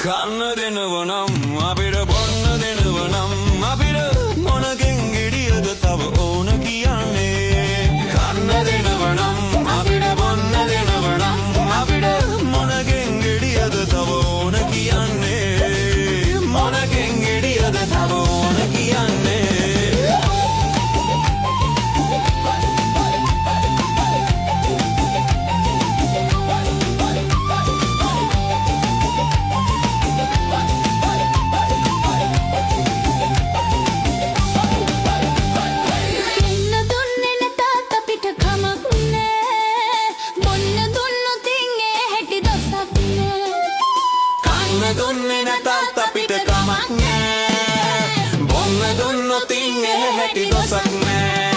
කන්න දෙනවනම් අපිට බොන්න දෙනවනම් අපිට මොනකින් ගෙඩියද තව ඕන කියන්නේ කන්න දෙනවනම් අපිට බොන්න දෙනවනම් අපිට මොනකින් ගෙඩියද තව ඕන කියන්නේ මොනකින් ගෙඩියද තව ඕන කියන්නේ දුන්නේ නැතත් අපිට කමක් නෑ බොන්න දුන්නොත් ඉන්නේ හැටි දොසක් නෑ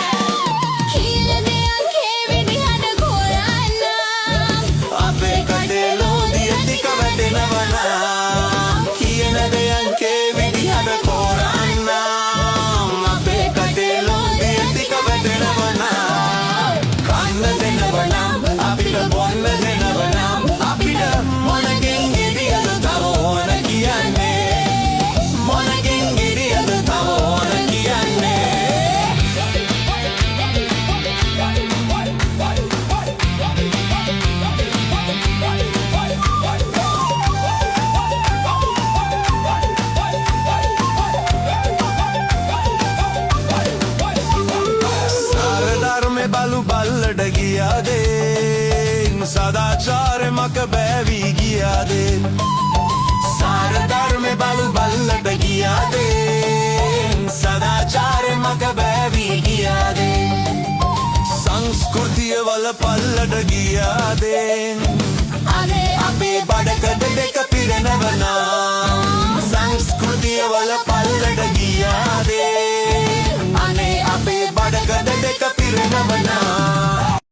කියලා දෙයක් ඒ විදිහට කොරන්න අපේ කඩේ ලෝදිය ටික වැටෙනවා කියන දෙයක් ඒ විදිහට කොරන්න අපේ කඩේ ලෝදිය ටික වැටෙනවා කන්න දෙනවනම් අපිට බොන්න දෙනවනම් අපිට මොනකින් ගෙඩියද තව ඕන කියන්නේ මොනකින් ගෙඩියද තව ඕන කියන්නේ සාරධර්මේ බලු බල්ලට ගියාදේ සදාචාරෙ මක බෑවී ගියාදේ සාරධර්මේ බලු බල්ලට ගියාදේ සදාචාරෙ මක බෑවී ගියාදේ සංස්කෘතිය වල පල්ලට ගියාදේ අනේ අපේ බඩකඩ දෙක පිරෙනවනා සංස්කෘතිය වල පල්ලට ගියා